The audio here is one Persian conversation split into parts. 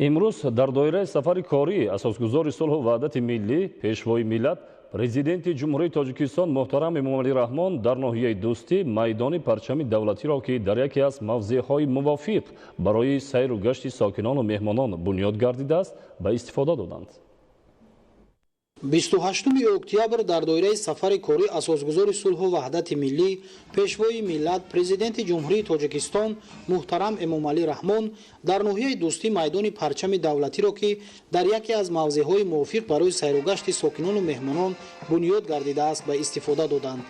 امروز در دایره سفر کاری اساسگذار صلح و وحدت ملی پیشوای ملت پرزیدنت جمهوری تاجیکستان محترم امامعلی رحمان در ناحیه دوستی میدان پرچم دولتی را که در یکی از موضع‌های موافق برای سیر و گشت ساکنان و مهمانان بنیاد گردیده است به استفاده دادند. 28 اکتبر در دایره سفر کاری اساسگذار صلح و وحدت ملی پیشوای ملت پرزیدنت جمهوری تاجیکستان محترم امامعلی رحمان در ناحیه دوستی میدان پرچم دولتی را که در یکی از موضع‌های موافق برای سیر و گشت ساکنان و مهمانان بنیاد گردیده است به استفاده دادند.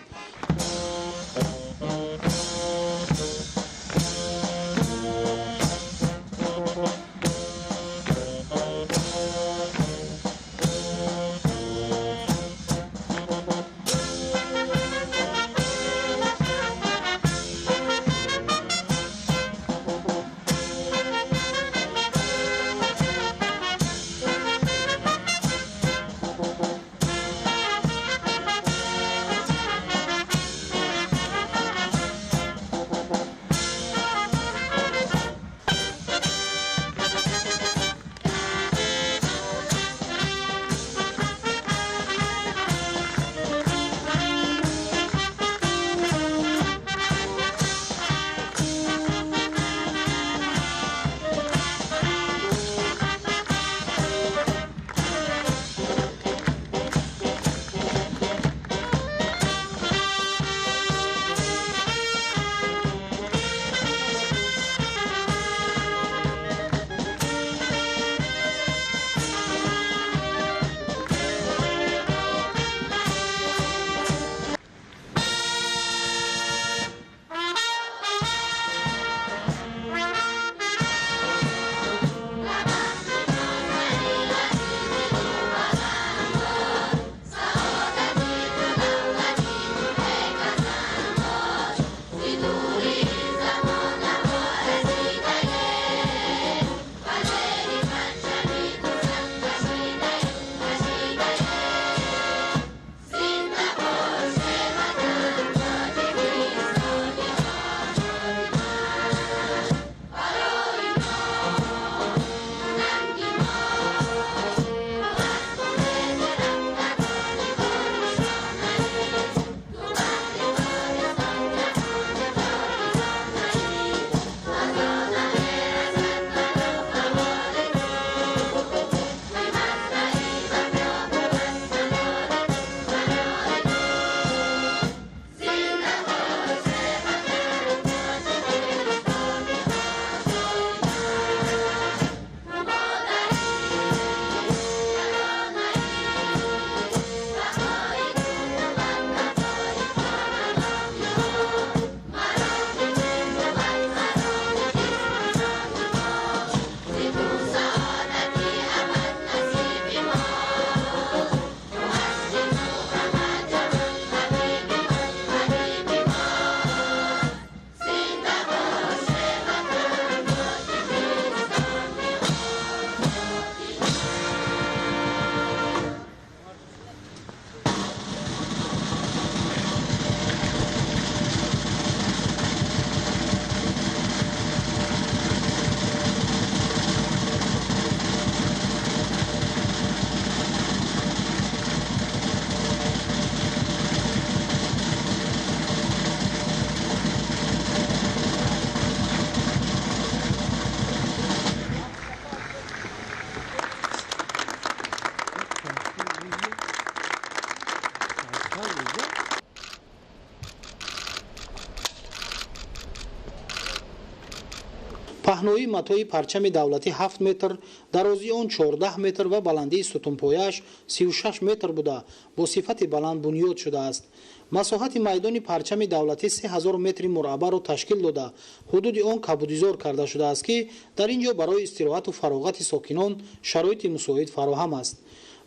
پهنایی متای پرچم دولتی 7 متر، درازی آن 14 متر و بلندی ستونپایش 36 متر بوده با صفت بلند بنیاد شده است. مساحت میدان پرچم دولتی 3000 متر مربع را تشکیل داده حدود آن کبودیزار کرده شده است که در اینجا برای استراحت و فراغت ساکنان شرایط مساعد فراهم است.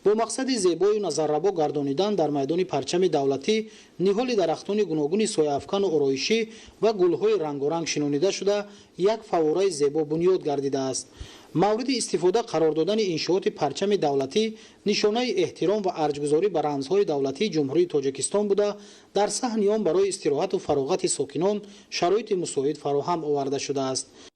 با مقصد زیبای و نظرربا گردانیدن در میدان پرچم دولتی نهال درختان گوناگون سایه‌افکن و آرایشی و گل‌های رنگارنگ شنانیده شده یک فواره زیبا بنیاد گردیده است. مورد استفاده قرار دادن انشاءات پرچم دولتی نشانه احترام و ارجگذاری به رمزهای دولتی جمهوری تاجیکستان بوده در صحن آن برای استراحت و فراغت ساکنان شرایط مساعد فراهم آورده شده است.